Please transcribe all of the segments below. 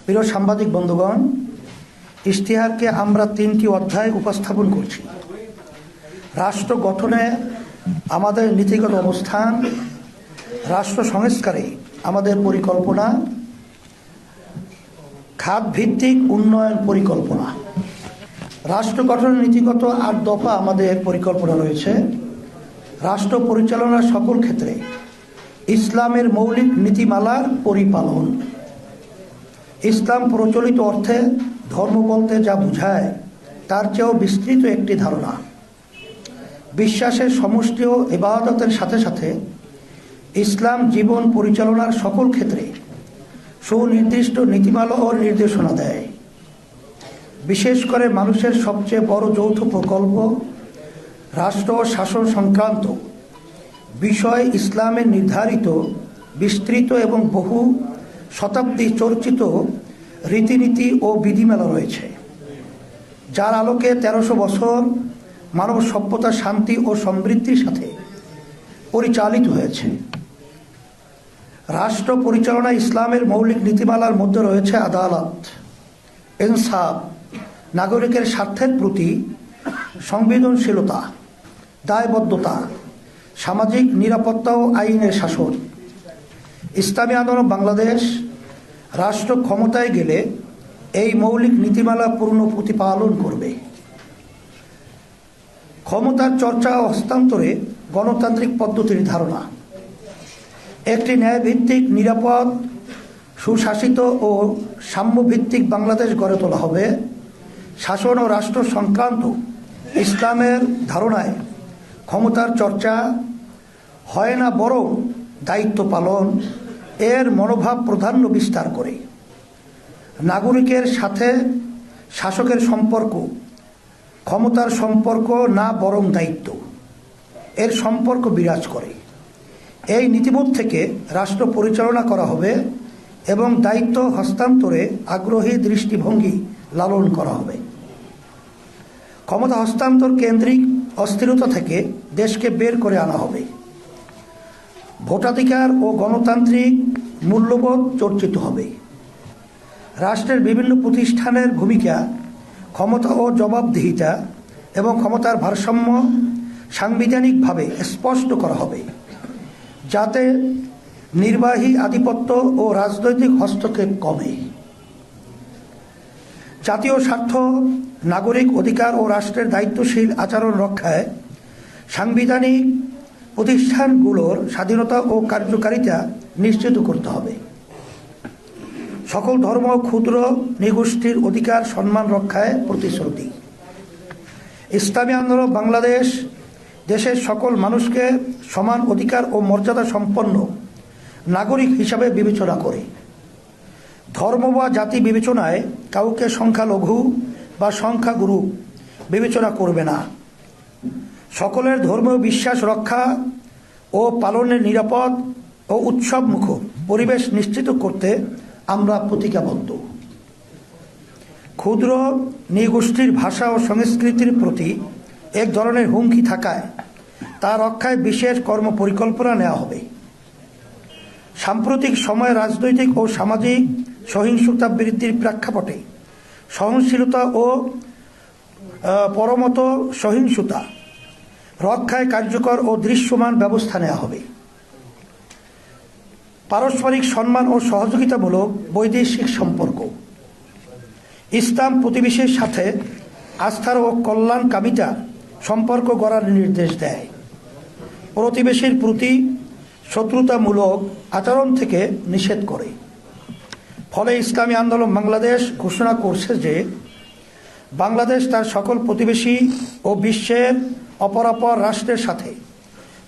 প্রিয় সাংবাদিক বন্ধুগণ, ইশতেহারকে আমরা 3টি অধ্যায় উপস্থাপন করছি। রাষ্ট্র গঠনে আমাদের নীতিগত অবস্থান, রাষ্ট্র সংস্কারে আমাদের পরিকল্পনা, খাতভিত্তিক উন্নয়ন পরিকল্পনা। রাষ্ট্র গঠনের নীতিগত 8 দফা আমাদের পরিকল্পনা রয়েছে। রাষ্ট্র পরিচালনার সকল ক্ষেত্রে ইসলামের মৌলিক নীতিমালার পরিপালন। ইসলাম প্রচলিত অর্থে ধর্ম বলতে যা বোঝায় তার চেয়েও বিস্তৃত একটি ধারণা। বিশ্বাসের সমষ্টি ও ইবাদতের সাথে সাথে ইসলাম জীবন পরিচালনার সকল ক্ষেত্রে সুনির্দিষ্ট নীতিমালা ও নির্দেশনা দেয়। বিশেষ করে মানুষের সবচেয়ে বড় যৌথ প্রকল্প রাষ্ট্র শাসন সংক্রান্ত বিষয় ইসলামের নির্ধারিত, বিস্তৃত এবং বহু শতাব্দী চর্চিত রীতিনীতি ও বিধিমালা রয়েছে, যার আলোকে 1300 বছর মানব সভ্যতা শান্তি ও সমৃদ্ধির সাথে পরিচালিত হয়েছে। রাষ্ট্র পরিচালনা ইসলামের মৌলিক নীতিমালার মধ্যে রয়েছে আদালত, ইনসাফ, নাগরিকের স্বার্থের প্রতি সংবেদনশীলতা, দায়বদ্ধতা, সামাজিক নিরাপত্তা ও আইনের শাসন। ইসলামী আন্দোলন বাংলাদেশ রাষ্ট্র ক্ষমতায় গেলে এই মৌলিক নীতিমালা পূর্ণ প্রতিপালন করবে। ক্ষমতার চর্চা ও হস্তান্তরে গণতান্ত্রিক পদ্ধতির ধারণা। একটি ন্যায়ভিত্তিক, নিরাপদ, সুশাসিত ও সাম্যভিত্তিক বাংলাদেশ গড়ে তোলা হবে। শাসন ও রাষ্ট্র সংক্রান্ত ইসলামের ধারণায় ক্ষমতার চর্চা হয় না, বরং দায়িত্ব পালন এর মনোভাব প্রাধান্য বিস্তার করে। নাগরিকের সাথে শাসকের সম্পর্ক ক্ষমতার সম্পর্ক না, বরং দায়িত্ব এর সম্পর্ক বিরাজ করে। এই নীতিবোধ থেকে রাষ্ট্র পরিচালনা করা হবে এবং দায়িত্ব হস্তান্তরে আগ্রহী দৃষ্টিভঙ্গি লালন করা হবে। ক্ষমতা হস্তান্তর কেন্দ্রিক অস্থিরতা থেকে দেশকে বের করে আনা হবে। ভোটাধিকার ও গণতান্ত্রিক মূল্যবোধ চর্চিত হবে। রাষ্ট্রের বিভিন্ন প্রতিষ্ঠানের ভূমিকা, ক্ষমতা ও জবাবদিহিতা এবং ক্ষমতার ভারসাম্য সাংবিধানিকভাবে স্পষ্ট করা হবে, যাতে নির্বাহী আধিপত্য ও রাজনৈতিক হস্তক্ষেপ কমে। জাতীয় স্বার্থ, নাগরিক অধিকার ও রাষ্ট্রের দায়িত্বশীল আচরণ রক্ষায় সাংবিধানিক প্রতিষ্ঠানগুলোর স্বাধীনতা ও কার্যকারিতা নিশ্চিত করতে হবে। সকল ধর্ম, ক্ষুদ্র নৃগোষ্ঠীর অধিকার সম্মান রক্ষায় প্রতিশ্রুতি। ইসলামী আন্দোলন বাংলাদেশ দেশের সকল মানুষকে সমান অধিকার ও মর্যাদা সম্পন্ন নাগরিক হিসাবে বিবেচনা করে। ধর্ম বা জাতি বিবেচনায় কাউকে সংখ্যালঘু বা সংখ্যাগুরু বিবেচনা করবে না। সকলের ধর্মীয় বিশ্বাস রক্ষা ও পালনের নিরাপদ ও উৎসবমুখর পরিবেশ নিশ্চিত করতে আমরা প্রতিজ্ঞাবদ্ধ। ক্ষুদ্র নৃগোষ্ঠীর ভাষা ও সংস্কৃতির প্রতি এক ধরনের হুমকি থাকায় তা রক্ষায় বিশেষ কর্মপরিকল্পনা নেওয়া হবে। সাম্প্রতিক সময়ে রাজনৈতিক ও সামাজিক সহিংসতা বৃদ্ধির প্রেক্ষাপটে সহনশীলতা ও পরমত সহিংসতা রক্ষায় কার্যকর ও দৃশ্যমান ব্যবস্থা নেওয়া হবে। পারস্পরিক সম্মান ও সহযোগিতামূলক বৈদেশিক সম্পর্ক। ইসলাম প্রতিবেশীর সাথে আস্থার ও কল্যাণকামিতা সম্পর্ক গড়ার নির্দেশ দেয়। প্রতিবেশীর প্রতি শত্রুতামূলক আচরণ থেকে নিষেধ করে। ফলে ইসলামী আন্দোলন বাংলাদেশ ঘোষণা করছে যে বাংলাদেশ তার সকল প্রতিবেশী ও বিশ্বের অপরাপর রাষ্ট্রের সাথে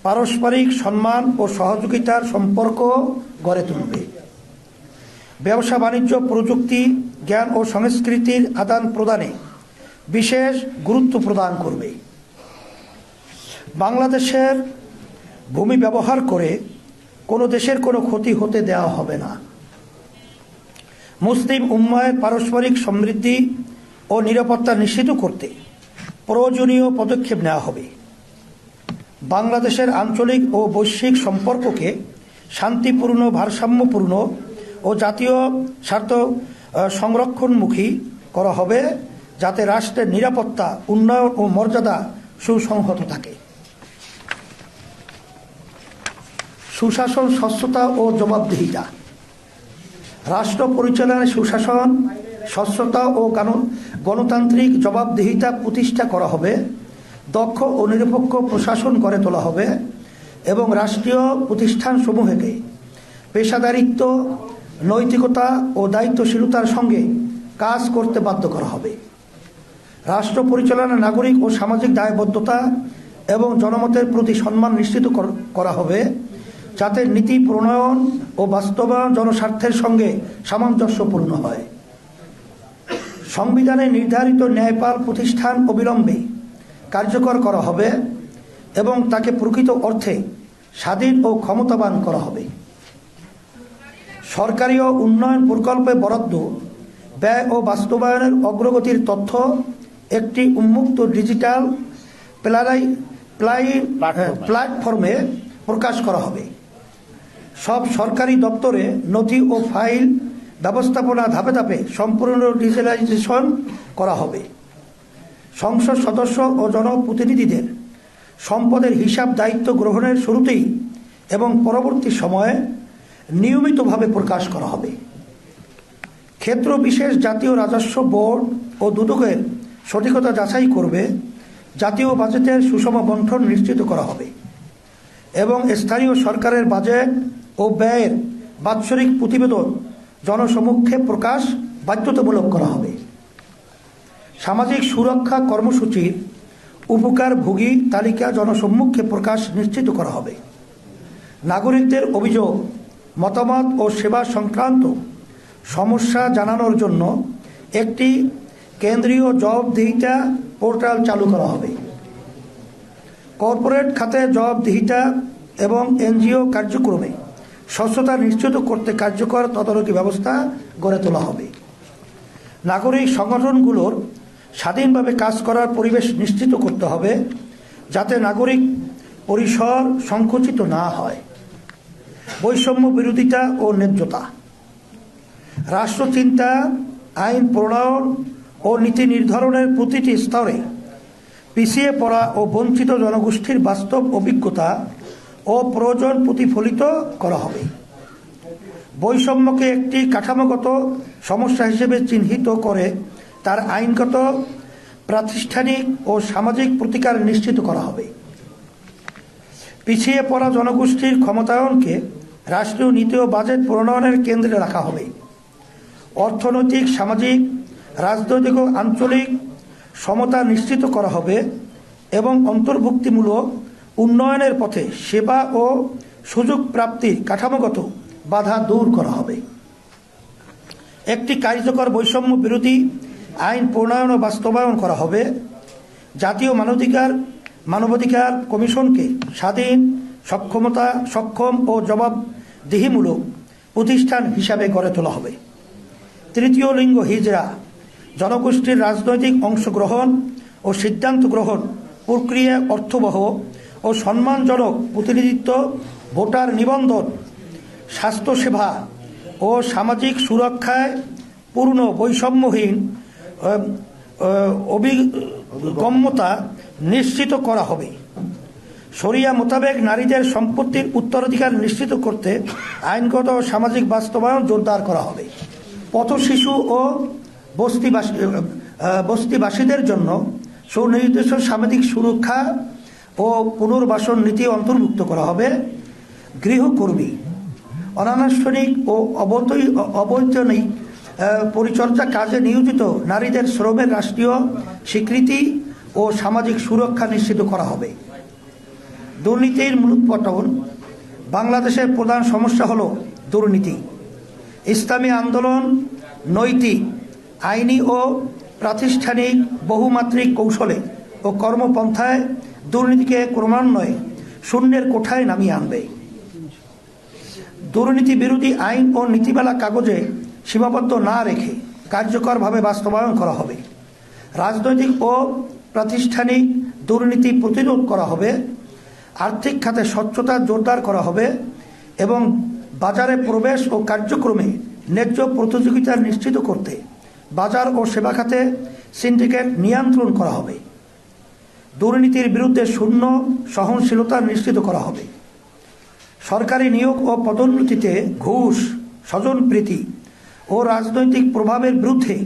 পারস্পরিক সম্মান ও সহযোগিতার সম্পর্ক গড়ে তুলবে। ব্যবসা বাণিজ্য, প্রযুক্তি, জ্ঞান ও সংস্কৃতির আদান প্রদানে বিশেষ গুরুত্ব প্রদান করবে। বাংলাদেশের ভূমি ব্যবহার করে কোনো দেশের কোনো ক্ষতি হতে দেওয়া হবে না। মুসলিম উম্মাহের পারস্পরিক সমৃদ্ধি ও নিরাপত্তা নিশ্চিত করতে প্রয়োজনীয় পদক্ষেপ নেওয়া হবে। বাংলাদেশের আঞ্চলিক ও বৈশ্বিক সম্পর্ককে শান্তিপূর্ণ, ভারসাম্যপূর্ণ ও জাতীয় স্বার্থ সংরক্ষণমুখী করা হবে, যাতে রাষ্ট্রের নিরাপত্তা, উন্নয়ন ও মর্যাদা সুসংহত থাকে। সুশাসন, স্বচ্ছতা ও জবাবদিহিতা। রাষ্ট্র পরিচালনায় সুশাসন, স্বচ্ছতা ও গণতান্ত্রিক জবাবদিহিতা প্রতিষ্ঠা করা হবে। দক্ষ ও নিরপেক্ষ প্রশাসন গড়ে তোলা হবে এবং রাষ্ট্রীয় প্রতিষ্ঠানসমূহকে পেশাদারিত্ব, নৈতিকতা ও দায়িত্বশীলতার সঙ্গে কাজ করতে বাধ্য করা হবে। রাষ্ট্র পরিচালনা নাগরিক ও সামাজিক দায়বদ্ধতা এবং জনমতের প্রতি সম্মান নিশ্চিত করা হবে, যাতে নীতি প্রণয়ন ও বাস্তবায়ন জনস্বার্থের সঙ্গে সামঞ্জস্যপূর্ণ হয়। সংবিধানে নির্ধারিত ন্যায়পাল প্রতিষ্ঠান অবিলম্বে কার্যকর করা হবে এবং তাকে প্রকৃত অর্থে স্বাধীন ও ক্ষমতাবান করা হবে। সরকারি ও উন্নয়ন প্রকল্পে বরাদ্দ, ব্যয় ও বাস্তবায়নের অগ্রগতির তথ্য একটি উন্মুক্ত ডিজিটাল প্ল্যাটফর্মে প্রকাশ করা হবে। সব সরকারি দপ্তরে নথি ও ফাইল ব্যবস্থাপনা ধাপে ধাপে সম্পূর্ণ ডিজিটালাইজেশন করা হবে। সংসদ সদস্য ও জনপ্রতিনিধিদের সম্পদের হিসাব দায়িত্ব গ্রহণের শুরুতেই এবং পরবর্তী সময়ে নিয়মিতভাবে প্রকাশ করা হবে। ক্ষেত্র বিশেষ জাতীয় রাজস্ব বোর্ড ও দুদকের সঠিকতা যাচাই করবে। জাতীয় বাজেটের সুষম বণ্টন নিশ্চিত করা হবে এবং স্থানীয় সরকারের বাজেট ও ব্যয়ের বাৎসরিক প্রতিবেদন জনসমক্ষে প্রকাশ বাধ্যতামূলক করা হবে। সামাজিক সুরক্ষা কর্মসূচির উপকারভোগী তালিকা জনসম্মুখে প্রকাশ নিশ্চিত করা হবে। নাগরিকদের অভিযোগ, মতামত ও সেবা সংক্রান্ত সমস্যা জানানোর জন্য একটি কেন্দ্রীয় জবাবদিহিতা পোর্টাল চালু করা হবে। কর্পোরেট খাতে জবাবদিহিতা এবং এনজিও কার্যক্রমে স্বচ্ছতা নিশ্চিত করতে কার্যকর তদারকি ব্যবস্থা গড়ে তোলা হবে। নাগরিক সংগঠনগুলোর স্বাধীনভাবে কাজ করার পরিবেশ নিশ্চিত করতে হবে, যাতে নাগরিক পরিসর সংকুচিত না হয়। বৈষম্য বিরোধিতা ও ন্যায্যতা। রাষ্ট্রচিন্তা, আইন প্রণয়ন ও নীতি নির্ধারণের প্রতিটি স্তরে পিছিয়ে পড়া ও বঞ্চিত জনগোষ্ঠীর বাস্তব অভিজ্ঞতা ও প্রয়োজন প্রতিফলিত করা হবে। বৈষম্যকে একটি কাঠামোগত সমস্যা হিসেবে চিহ্নিত করে তার আইনগত, প্রাতিষ্ঠানিক ও সামাজিক প্রতিকার নিশ্চিত করা হবে। পিছিয়ে পড়া জনগোষ্ঠীর ক্ষমতায়নকে রাষ্ট্রীয় নীতি ও বাজেট প্রণয়নের কেন্দ্রে রাখা হবে। অর্থনৈতিক, সামাজিক, রাজনৈতিক ও আঞ্চলিক সমতা নিশ্চিত করা হবে এবং অন্তর্ভুক্তিমূলক উন্নয়নের পথে সেবা ও সুযোগ প্রাপ্তির কাঠামোগত বাধা দূর করা হবে। একটি কার্যকর বৈষম্য বিরোধী আইন প্রণয়ন ও বাস্তবায়ন করা হবে। জাতীয় মানবাধিকার কমিশনকে স্বাধীন, সক্ষম ও জবাবদিহিমূলক প্রতিষ্ঠান হিসাবে গড়ে তোলা হবে। তৃতীয় লিঙ্গ হিজড়া, জনগোষ্ঠীর রাজনৈতিক অংশগ্রহণ ও সিদ্ধান্ত গ্রহণ প্রক্রিয়া অর্থবহ ও সম্মানজনক প্রতিনিধিত্ব, ভোটার নিবন্ধন, স্বাস্থ্যসেবা ও সামাজিক সুরক্ষায় পূর্ণ বৈষম্যহীন অভিগম্যতা নিশ্চিত করা হবে। শরিয়া মোতাবেক নারীদের সম্পত্তির উত্তরাধিকার নিশ্চিত করতে আইনগত ও সামাজিক বাস্তবায়ন জোরদার করা হবে। পথশিশু ও বস্তিবাসীদের জন্য সুনির্দিষ্ট সামাজিক সুরক্ষা ও পুনর্বাসন নীতি অন্তর্ভুক্ত করা হবে। গৃহকর্মী, অনানুষ্ঠানিক ও অবৈতনিক পরিচর্যা কাজে নিয়োজিত নারীদের শ্রমের রাষ্ট্রীয় স্বীকৃতি ও সামাজিক সুরক্ষা নিশ্চিত করা হবে। দুর্নীতির মূলোৎপাটন। বাংলাদেশের প্রধান সমস্যা হল দুর্নীতি। ইসলামী আন্দোলন নৈতিক, আইনি ও প্রাতিষ্ঠানিক বহুমাত্রিক কৌশলে ও কর্মপন্থায় দুর্নীতিকে ক্রমান্বয়ে শূন্যের কোঠায় নামিয়ে আনবে। দুর্নীতি বিরোধী আইন ও নীতিমালা কাগজে সীমাবদ্ধ না রেখে কার্যকরভাবে বাস্তবায়ন করা হবে। রাজনৈতিক ও প্রাতিষ্ঠানিক দুর্নীতি প্রতিরোধ করা হবে। আর্থিক খাতে স্বচ্ছতা জোরদার করা হবে এবং বাজারে প্রবেশ ও কার্যক্রমে ন্যায্য প্রতিযোগিতা নিশ্চিত করতে বাজার ও সেবা খাতে সিন্ডিকেট নিয়ন্ত্রণ করা হবে। দুর্নীতির বিরুদ্ধে শূন্য সহনশীলতা নিশ্চিত করা হবে। সরকারি নিয়োগ ও পদোন্নতিতে ঘুষ, স্বজনপ্রীতি ও রাজনৈতিক প্রভাবের বিরুদ্ধে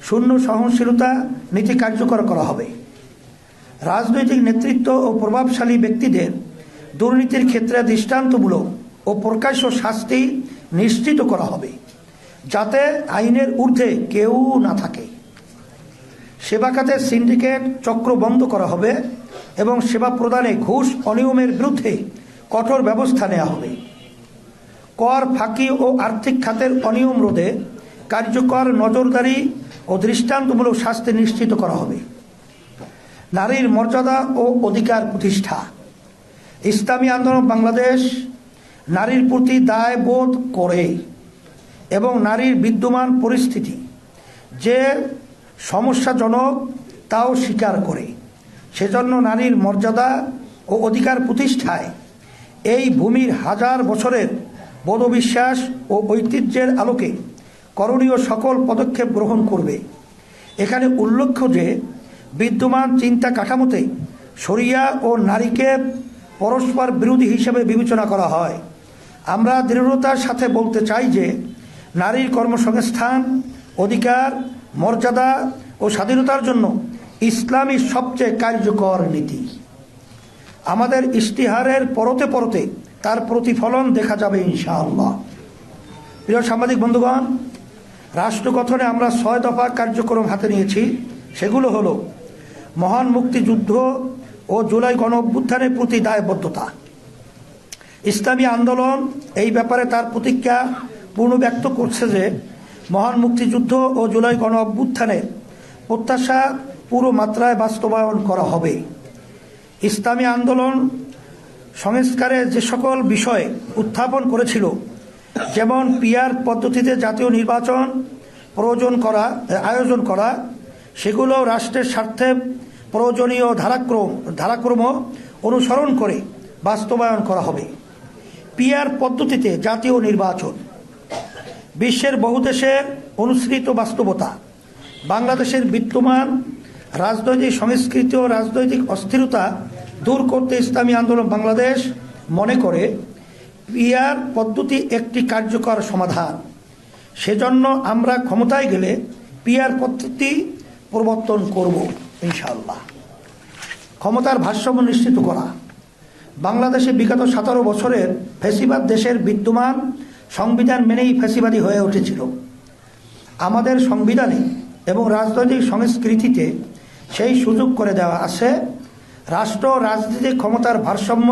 শূন্য সহনশীলতা নীতি কার্যকর করা হবে। রাজনৈতিক নেতৃত্ব ও প্রভাবশালী ব্যক্তিদের দুর্নীতির ক্ষেত্রে দৃষ্টান্তমূলক ও প্রকাশ্য শাস্তি নিশ্চিত করা হবে, যাতে আইনের ঊর্ধ্বে কেউ না থাকে। সেবা খাতে সিন্ডিকেট চক্র বন্ধ করা হবে এবং সেবা প্রদানে ঘুষ অনিয়মের বিরুদ্ধে কঠোর ব্যবস্থা নেওয়া হবে। কর ফাঁকি ও আর্থিক খাতের অনিয়ম রোধে কার্যকর নজরদারি ও দৃষ্টান্তমূলক শাস্তি নিশ্চিত করা হবে। নারীর মর্যাদা ও অধিকার প্রতিষ্ঠা। ইসলামী আন্দোলন বাংলাদেশ নারীর প্রতি দায়বোধ করে এবং নারীর বিদ্যমান পরিস্থিতি যে সমস্যাজনক তাও স্বীকার করে। সেজন্য নারীর মর্যাদা ও অধিকার প্রতিষ্ঠায় এই ভূমির হাজার বছরের বোধবিশ্বাস ও ঐতিহ্যের আলোকে করণীয় সকল পদক্ষেপ গ্রহণ করবে। এখানে উল্লেখ্য যে বিদ্যমান চিন্তা কাঠামোতে শরিয়া ও নারীকে পরস্পর বিরোধী হিসেবে বিবেচনা করা হয়। আমরা দৃঢ়তার সাথে বলতে চাই যে নারীর কর্মসংস্থান, অধিকার, মর্যাদা ও স্বাধীনতার জন্য ইসলামী সবচেয়ে কার্যকর নীতি। আমাদের ইশতিহারের পরতে পরতে তার প্রতিফলন দেখা যাবে ইনশাআল্লাহ। প্রিয় সাংবাদিক বন্ধুগণ, রাষ্ট্র গঠনে আমরা 6 দফা কার্যক্রম হাতে নিয়েছি। সেগুলো হলো মহান মুক্তিযুদ্ধ ও জুলাই গণঅভ্যুত্থানের প্রতি দায়বদ্ধতা। ইসলামী আন্দোলন এই ব্যাপারে তার প্রতিজ্ঞা পুনর্ব্যক্ত করছে যে মহান মুক্তিযুদ্ধ ও জুলাই গণঅভ্যুত্থানের প্রত্যাশা পুরো মাত্রায় বাস্তবায়ন করা হবে। ইসলামী আন্দোলন সংস্কারের যে সকল বিষয় উত্থাপন করেছিল, যেমন পিআর পদ্ধতিতে জাতীয় নির্বাচন আয়োজন করা, সেগুলো রাষ্ট্রের স্বার্থে প্রয়োজনীয় ধারাক্রম অনুসরণ করে বাস্তবায়ন করা হবে। পিআর পদ্ধতিতে জাতীয় নির্বাচন বিশ্বের বহু দেশের অনুসৃত বাস্তবতা। বাংলাদেশের বিদ্যমান রাজনৈতিক সংস্কৃতি ও রাজনৈতিক অস্থিরতা দূর করতে ইসলামী আন্দোলন বাংলাদেশ মনে করে পিআর পদ্ধতি একটি কার্যকর সমাধান। সেজন্য আমরা ক্ষমতায় গেলে পিআর পদ্ধতি প্রবর্তন করব ইনশাআল্লাহ। ক্ষমতার ভারসাম্য নিশ্চিত করা। বাংলাদেশে বিগত 17 বছরের ফ্যাসিবাদ দেশের বিদ্যমান সংবিধান মেনেই ফ্যাসিবাদী হয়ে উঠেছিল। আমাদের সংবিধানে এবং রাজনৈতিক সংস্কৃতিতে সেই সুযোগ করে দেওয়া আছে রাষ্ট্র রাজনৈতিক ক্ষমতার ভারসাম্য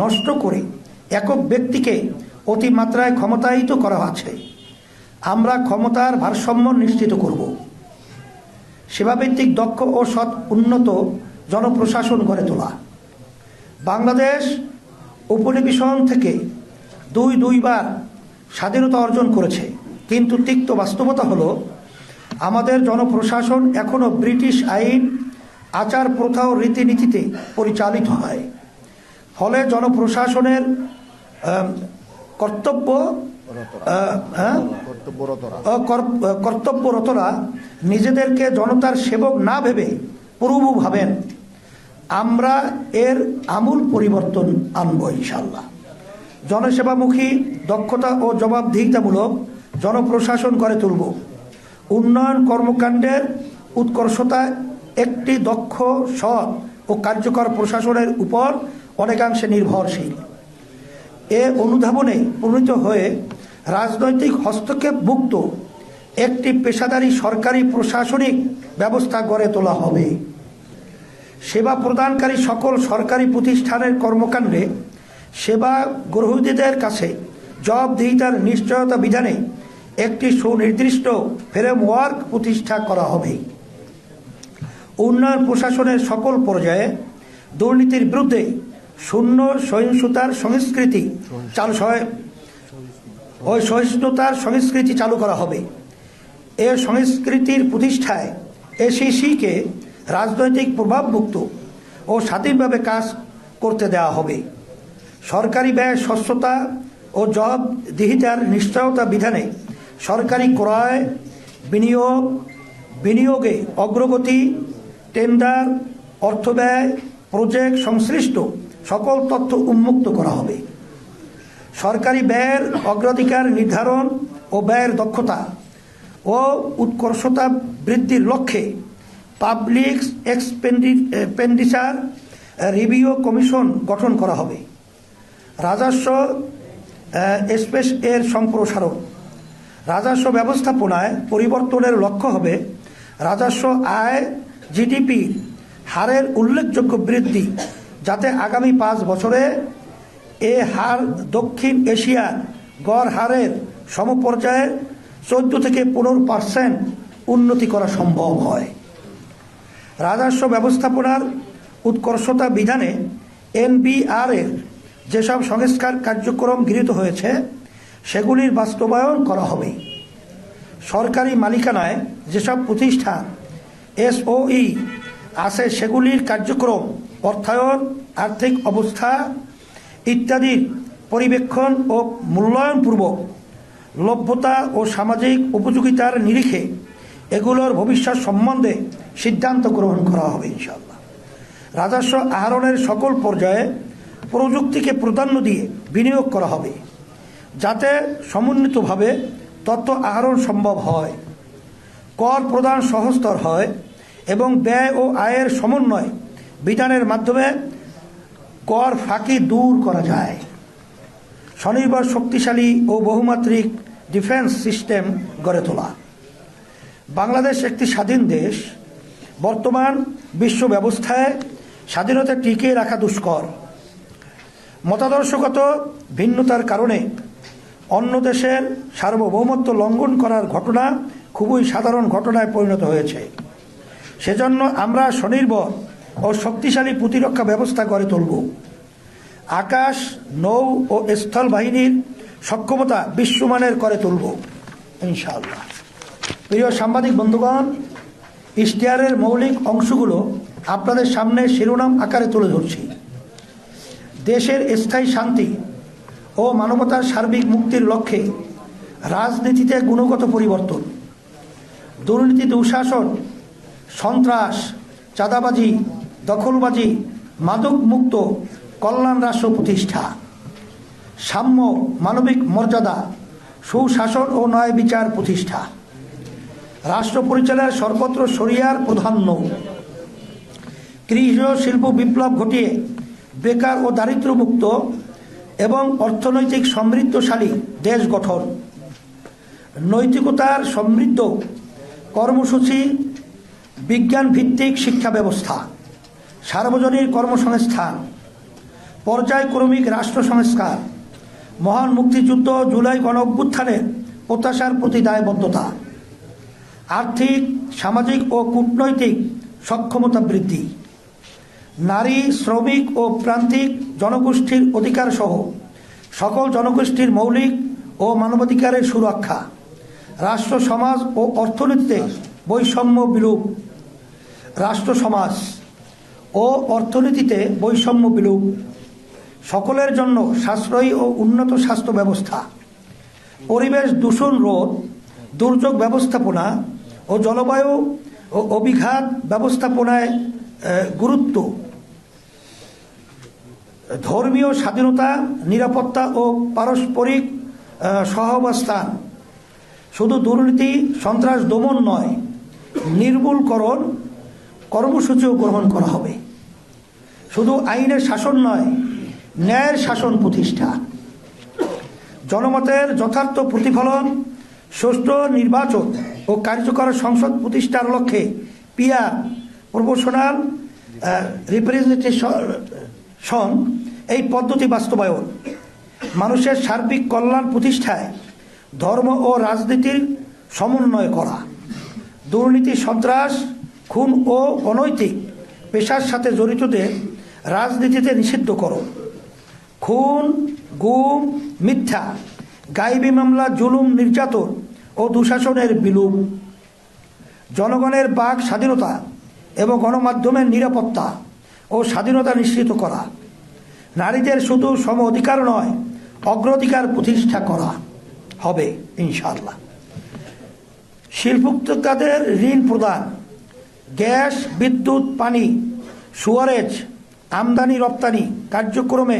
নষ্ট করে একক ব্যক্তিকে অতিমাত্রায় ক্ষমতায়িত করা আছে। আমরা ক্ষমতার ভারসাম্য নিশ্চিত করব। সেবাভিত্তিক দক্ষ ও সৎ উন্নত জনপ্রশাসন গড়ে তোলা। বাংলাদেশ উপনিবেশন থেকে দুইবার স্বাধীনতা অর্জন করেছে, কিন্তু তিক্ত বাস্তবতা হলো আমাদের জনপ্রশাসন এখনও ব্রিটিশ আইন, আচার, প্রথা ও রীতিনীতিতে পরিচালিত হয়। ফলে জনপ্রশাসনের কর্তব্যরতরা নিজেদেরকে জনতার সেবক না ভেবে প্রভু ভাবেন। আমরা এর আমূল পরিবর্তন আনব ইনশাআল্লাহ। জনসেবামুখী, দক্ষতা ও জবাবদিহিতামূলক জনপ্রশাসন গড়ে তুলব। উন্নয়ন কর্মকাণ্ডের উৎকর্ষতা একটি দক্ষ, সৎ ও কার্যকর প্রশাসনের উপর অনেকাংশে নির্ভরশীল। এ অনুধাবনে প্রণীত হয়ে রাজনৈতিক হস্তক্ষেপ মুক্ত একটি পেশাদারী সরকারি প্রশাসনিক ব্যবস্থা গড়ে তোলা হবে। সেবা প্রদানকারী সকল সরকারি প্রতিষ্ঠানের কর্মকাণ্ডে সেবা গ্রহীতাদের কাছে জবাবদিহিতার নিশ্চয়তা বিধানে একটি সুনির্দিষ্ট ফ্রেমওয়ার্ক প্রতিষ্ঠা করা হবে। উন্নয়ন প্রশাসনের সকল পর্যায়ে দুর্নীতির বিরুদ্ধে শূন্য সহিষ্ণুতার সংস্কৃতি চালু করা হবে। এ সংস্কৃতির প্রতিষ্ঠায় এসিসিকে রাজনৈতিক প্রভাবমুক্ত ও স্বাধীনভাবে কাজ করতে দেওয়া হবে। সরকারি ব্যয় স্বচ্ছতা ও জবাবদিহিতার নিশ্চয়তা বিধানে সরকারি ক্রয়, বিনিয়োগ, বিনিয়োগে অগ্রগতি, টেন্ডার, অর্থব্যয়, প্রজেক্ট সংশ্লিষ্ট সকল তথ্য উন্মুক্ত করা হবে। সরকারি ব্যয়ের অগ্রাধিকার নির্ধারণ ও ব্যয়ের দক্ষতা ও উৎকর্ষতা বৃদ্ধির লক্ষ্যে পাবলিক এক্সপেন্ডিচার রিভিউ কমিশন গঠন করা হবে। রাজস্ব স্পেস এর সম্প্রসারণ। রাজস্ব ব্যবস্থাপনায় পরিবর্তনের লক্ষ্য হবে রাজস্ব আয় জিডিপির হারের উল্লেখযোগ্য বৃদ্ধি, যাতে আগামী 5 বছরে এ হার দক্ষিণ এশিয়ার গড় হারের সমপর্যায়ে 14 থেকে 15% উন্নতি করা সম্ভব হয়। রাজস্ব ব্যবস্থাপনার উৎকর্ষতা বিধানে এনবিআর এর যেসব সংস্কার কার্যক্রম গৃহীত হয়েছে সেগুলির বাস্তবায়ন করা হবে। সরকারি মালিকানায় যেসব প্রতিষ্ঠান এসওই আছে সেগুলির কার্যক্রম, অর্থায়ন, আর্থিক অবস্থা ইত্যাদির পরিবেক্ষণ ও মূল্যায়নপূর্বক লভ্যতা ও সামাজিক উপযোগিতার নিরিখে এগুলোর ভবিষ্যৎ সম্বন্ধে সিদ্ধান্ত গ্রহণ করা হবে ইনশাআল্লাহ। রাজস্ব আহরণের সকল পর্যায়ে প্রযুক্তিকে প্রাধান্য দিয়ে বিনিয়োগ করা হবে, যাতে সমন্বিতভাবে তথ্য আহরণ সম্ভব হয়, কর প্রদান সহজতর হয় এবং ব্যয় ও আয়ের সমন্বয় বিধানের মাধ্যমে কর ফাঁকি দূর করা যায়। স্বনির্ভর, শক্তিশালী ও বহুমাত্রিক ডিফেন্স সিস্টেম গড়ে তোলা। বাংলাদেশ একটি স্বাধীন দেশ। বর্তমান বিশ্ব ব্যবস্থায় স্বাধীনতা টিকিয়ে রাখা দুষ্কর। মতাদর্শগত ভিন্নতার কারণে অন্য দেশের সার্বভৌমত্ব লঙ্ঘন করার ঘটনা খুবই সাধারণ ঘটনায় পরিণত হয়েছে। সেজন্য আমরা স্বনির্ভর ও শক্তিশালী প্রতিরক্ষা ব্যবস্থা গড়ে তুলব। আকাশ, নৌ ও স্থল বাহিনীর সক্ষমতা বিশ্বমানের করে তুলব ইনশাআল্লাহ। প্রিয় সাংবাদিক বন্ধুগণ, ইশতেহারের মৌলিক অংশগুলো আপনাদের সামনে শিরোনাম আকারে তুলে ধরছি। দেশের স্থায়ী শান্তি ও মানবতার সার্বিক মুক্তির লক্ষ্যে রাজনীতিতে গুণগত পরিবর্তন, দুর্নীতি, দুঃশাসন, সন্ত্রাস, চাঁদাবাজি, দখলবাজি, মাদক মুক্ত কল্যাণ রাষ্ট্র প্রতিষ্ঠা, সাম্য, মানবিক মর্যাদা, সুশাসন ও ন্যায় বিচার প্রতিষ্ঠা, রাষ্ট্র পরিচালনার সর্বত্র শরিয়ার প্রাধান্য, কৃষি ও শিল্প বিপ্লব ঘটিয়ে বেকার ও দারিদ্র্যমুক্ত এবং অর্থনৈতিক সমৃদ্ধশালী দেশ গঠন, নৈতিকতার সমৃদ্ধ কর্মসূচি, বিজ্ঞান ভিত্তিক শিক্ষা ব্যবস্থা, সার্বজনীন কর্মসংস্থান, পর্যায়ক্রমিক রাষ্ট্র সংস্কার, মহান মুক্তিযুদ্ধ, জুলাই গণ অভ্যুত্থানের প্রত্যাশার প্রতি দায়বদ্ধতা, আর্থিক, সামাজিক ও কূটনৈতিক সক্ষমতা বৃদ্ধি, নারী, শ্রমিক ও প্রান্তিক জনগোষ্ঠীর অধিকার সহ সকল জনগোষ্ঠীর মৌলিক ও মানবাধিকারের সুরক্ষা, রাষ্ট্র, সমাজ ও অর্থনীতিতে বৈষম্য বিলোপ, রাষ্ট্র, সমাজ ও অর্থনীতিতে বৈষম্য বিলোপ, সকলের জন্য সাশ্রয়ী ও উন্নত স্বাস্থ্য ব্যবস্থা, পরিবেশ দূষণ রোধ, দুর্যোগ ব্যবস্থাপনা ও জলবায়ু ও অভিঘাত ব্যবস্থাপনায় গুরুত্ব, ধর্মীয় স্বাধীনতা, নিরাপত্তা ও পারস্পরিক সহাবস্থান। শুধু দুর্নীতি, সন্ত্রাস দমন নয়, নির্মূলকরণ কর্মসূচিও গ্রহণ করা হবে। শুধু আইনের শাসন নয়, ন্যায়ের শাসন প্রতিষ্ঠা, জনমতের যথার্থ প্রতিফলন, সুষ্ঠু নির্বাচন ও কার্যকর সংসদ প্রতিষ্ঠার লক্ষ্যে পিআর, প্রপোর্শনাল রিপ্রেজেন্টেশন এই পদ্ধতি বাস্তবায়ন, মানুষের সার্বিক কল্যাণ প্রতিষ্ঠায় ধর্ম ও রাজনীতির সমন্বয় করা, দুর্নীতি, সন্ত্রাস, খুন ও অনৈতিক পেশার সাথে জড়িতদের রাজনীতিতে নিষিদ্ধ করো, খুন, গুম, মিথ্যা, গায়েবী মামলা, জুলুম, নির্যাতন ও দুঃশাসনের বিলোপ, জনগণের বাক স্বাধীনতা এবং গণমাধ্যমের নিরাপত্তা ও স্বাধীনতা নিশ্চিত করা, নারীদের শুধু সম অধিকার নয়, অগ্রাধিকার প্রতিষ্ঠা করা হবে ইনশাআল্লাহ। শিল্পোদ্যোক্তাদের ঋণ প্রদান, গ্যাস, বিদ্যুৎ, পানি, সুয়ারেজ, আমদানি রপ্তানি কার্যক্রমে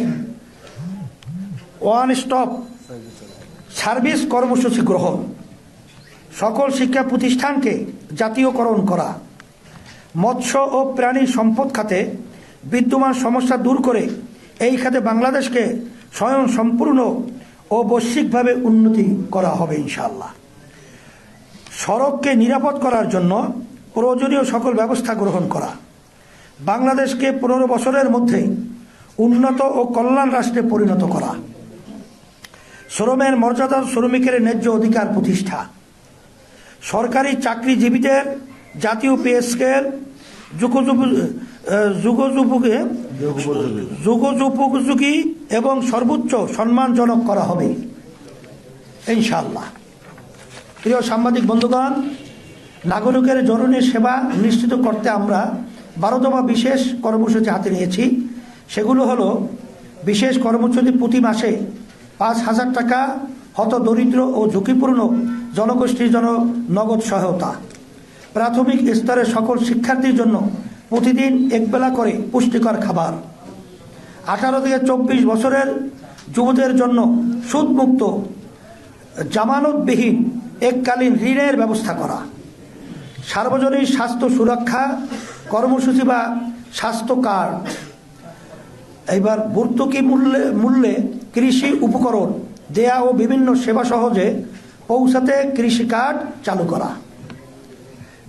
ওয়ান স্টপ সার্ভিস কর্মসূচি গ্রহণ, সকল শিক্ষা প্রতিষ্ঠানকে জাতীয়করণ করা, মৎস্য ও প্রাণী সম্পদ খাতে বিদ্যমান সমস্যা দূর করে এই খাতে বাংলাদেশকে স্বয়ং সম্পূর্ণ ও বৈশ্বিকভাবে উন্নতি করা হবে ইনশাআল্লাহ। সড়ককে নিরাপদ করার জন্য প্রয়োজনীয় সকল ব্যবস্থা গ্রহণ করা, বাংলাদেশকে 15 বছরের মধ্যে উন্নত ও কল্যাণ রাষ্ট্রে পরিণত করা, শ্রমের মর্যাদা, শ্রমিকের ন্যায্য অধিকার প্রতিষ্ঠা, সরকারি চাকরিজীবীদের জাতীয় পে স্কেল যুগোপযোগী এবং সর্বোচ্চ সম্মানজনক করা হবে ইনশাআল্লাহ। প্রিয় সাংবাদিক বন্ধুগণ, নাগরিকের জরুরি সেবা নিশ্চিত করতে আমরা 12 দফা বিশেষ কর্মসূচি হাতে নিয়েছি। সেগুলো হলো: বিশেষ কর্মসূচি প্রতি মাসে 5,000 টাকা হত দরিদ্র ও ঝুঁকিপূর্ণ জনগোষ্ঠীর জন্য নগদ সহায়তা, প্রাথমিক স্তরের সকল শিক্ষার্থীর জন্য প্রতিদিন একবেলা করে পুষ্টিকর খাবার, 18 থেকে 24 বছরের যুবদের জন্য সুদমুক্ত জামানতবিহীন এককালীন ঋণের ব্যবস্থা করা, সার্বজনীন স্বাস্থ্য সুরক্ষা কর্মসূচি বা স্বাস্থ্য কার্ড, এবার ভর্তুকি মূল্যে কৃষি উপকরণ দেয়া ও বিভিন্ন সেবা সহজে পৌঁছাতে কৃষি কার্ড চালু করা,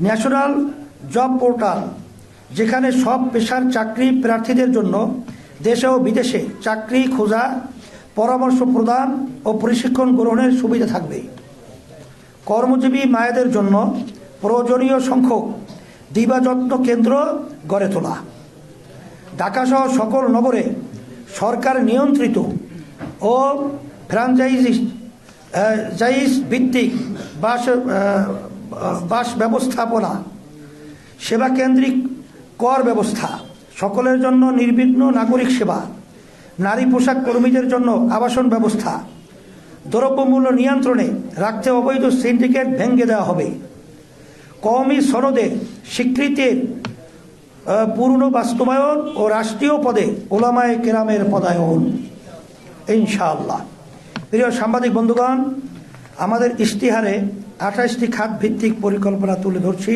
ন্যাশনাল জব পোর্টাল যেখানে সব পেশার চাকরি প্রার্থীদের জন্য দেশে ও বিদেশে চাকরি খোঁজা, পরামর্শ প্রদান ও প্রশিক্ষণ গ্রহণের সুবিধা থাকবে, কর্মজীবী মায়েদের জন্য প্রয়োজনীয় সংখ্যক দিবাযত্ন কেন্দ্র গড়ে তোলা, ঢাকাসহ সকল নগরে সরকার নিয়ন্ত্রিত ও ফ্র্যাঞ্চাইজ ভিত্তিক বাস ব্যবস্থাপনা, সেবা কেন্দ্রিক কর ব্যবস্থা, সকলের জন্য নির্বিঘ্ন নাগরিক সেবা, নারী পোশাক কর্মীদের জন্য আবাসন ব্যবস্থা, দ্রব্যমূল্য নিয়ন্ত্রণে রাখতে অবৈধ সিন্ডিকেট ভেঙে দেওয়া হবে, কওমি সনদে স্বীকৃতির পূর্ণ বাস্তবায়ন ও রাষ্ট্রীয় পদে ওলামায়ে কেরামের পদায়ন ইনশাআল্লাহ। প্রিয় সাংবাদিক বন্ধুগণ, আমাদের ইশতিহারে 28টি খাত ভিত্তিক পরিকল্পনা তুলে ধরছি।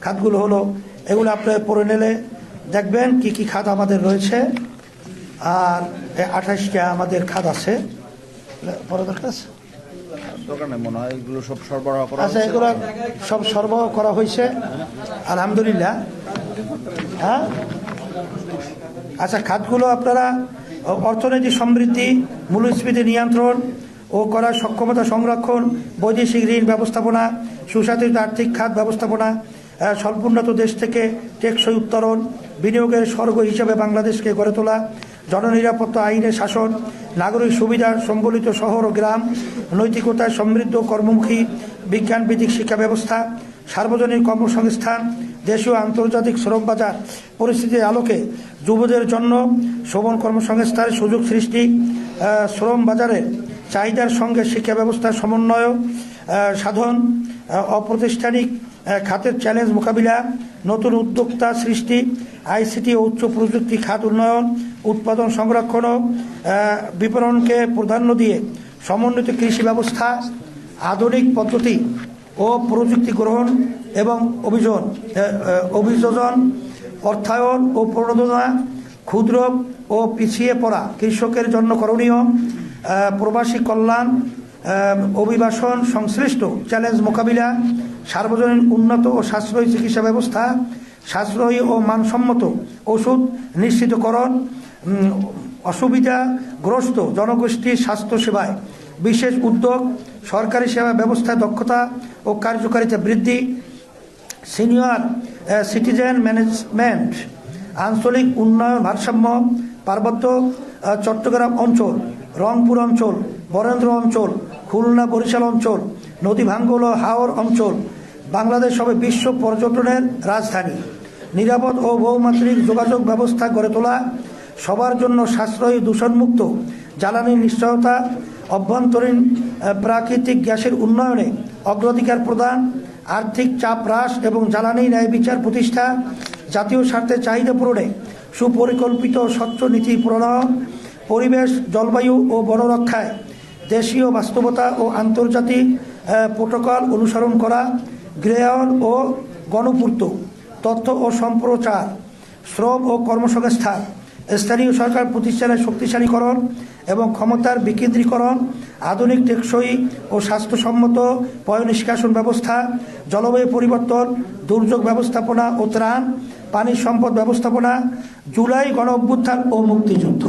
খাতগুলো হলো এগুলো, আপনারা পড়ে নিলে দেখবেন কি কি খাত আমাদের রয়েছে। আর 28টা আমাদের খাত আছে, পরে দরকার আছে মনে হয় এগুলো সব সরবরাহ করা আচ্ছা, এগুলো সব সরবরাহ করা হয়েছে আলহামদুলিল্লাহ। হ্যাঁ, আচ্ছা, খাতগুলো আপনারা অর্থনীতি সমৃদ্ধি, মূল্যস্ফীতি নিয়ন্ত্রণ ও করার সক্ষমতা সংরক্ষণ, বৈদেশিক ঋণ ব্যবস্থাপনা, সুশাসিত আর্থিক খাত ব্যবস্থাপনা, স্বল্পোন্নত দেশ থেকে টেকসই উত্তরণ, বিনিয়োগের স্বর্গ হিসেবে বাংলাদেশকে গড়ে তোলা, জননিরাপত্তা আইনের শাসন, নাগরিক সুবিধা সম্বলিত শহর ও গ্রাম, নৈতিকতায় সমৃদ্ধ কর্মমুখী বিজ্ঞানভিত্তিক শিক্ষা ব্যবস্থা, সার্বজনীন কর্মসংস্থান, দেশীয় আন্তর্জাতিক শ্রম বাজার পরিস্থিতির আলোকে যুবদের জন্য শ্রবণ কর্মসংস্থানের সুযোগ সৃষ্টি, শ্রম বাজারের চাহিদার সঙ্গে শিক্ষা ব্যবস্থার সমন্বয় সাধন, অপ্রাতিষ্ঠানিক খাতের চ্যালেঞ্জ মোকাবিলা, নতুন উদ্যোক্তা সৃষ্টি, আইসিটি ও উচ্চ প্রযুক্তি খাত উন্নয়ন, উৎপাদন সংরক্ষণ ও বিপণনকে প্রাধান্য দিয়ে সমন্বিত কৃষি ব্যবস্থা, আধুনিক পদ্ধতি ও প্রযুক্তি গ্রহণ এবং অভিযোজন, অর্থায়ন ও প্রণোদনা, ক্ষুদ্র ও পিছিয়ে পড়া কৃষকের জন্য করণীয়, প্রবাসী কল্যাণ, অভিবাসন সংশ্লিষ্ট চ্যালেঞ্জ মোকাবিলা, সার্বজনীন উন্নত ও সাশ্রয়ী চিকিৎসা ব্যবস্থা, সাশ্রয়ী ও মানসম্মত ওষুধ নিশ্চিতকরণ, অসুবিধাগ্রস্ত জনগোষ্ঠীর স্বাস্থ্যসেবায় বিশেষ উদ্যোগ, সরকারি সেবা ব্যবস্থায় দক্ষতা ও কার্যকারিতা বৃদ্ধি, সিনিয়র সিটিজেন ম্যানেজমেন্ট, আঞ্চলিক উন্নয়ন ভারসাম্য, পার্বত্য চট্টগ্রাম অঞ্চল, রংপুর অঞ্চল, বরেন্দ্র অঞ্চল, খুলনা বরিশাল অঞ্চল, নদী ভাঙ্গল ও হাওর অঞ্চল বাংলাদেশ হবে বিশ্ব পর্যটনের রাজধানী, নিরাপদ ও বহুমাত্রিক যোগাযোগ ব্যবস্থা গড়ে তোলা, সবার জন্য সাশ্রয়ী দূষণমুক্ত জ্বালানি নিশ্চয়তা, অভ্যন্তরীণ প্রাকৃতিক গ্যাসের উন্নয়নে অগ্রাধিকার প্রদান, আর্থিক চাপ হ্রাস এবং জ্বালানি ন্যায় বিচার প্রতিষ্ঠা, জাতীয় স্বার্থে চাহিদা পূরণে সুপরিকল্পিত স্বচ্ছ নীতি প্রণয়ন, পরিবেশ, জলবায়ু ও বনরক্ষায় দেশীয় বাস্তবতা ও আন্তর্জাতিক প্রোটোকল অনুসরণ করা, গৃহায়ন ও গণপূর্ত, তথ্য ও সম্প্রচার, শ্রম ও কর্মসংস্থান, স্থানীয় সরকার প্রতিষ্ঠানের শক্তিশালীকরণ এবং ক্ষমতার বিকেন্দ্রীকরণ, আধুনিক, টেকসই ও স্বাস্থ্যসম্মত পয় নিষ্কাশন ব্যবস্থা, জলবায়ু পরিবর্তন, দুর্যোগ ব্যবস্থাপনা ও ত্রাণ, পানি সম্পদ ব্যবস্থাপনা, জুলাই গণ অভ্যুত্থান ও মুক্তিযুদ্ধ।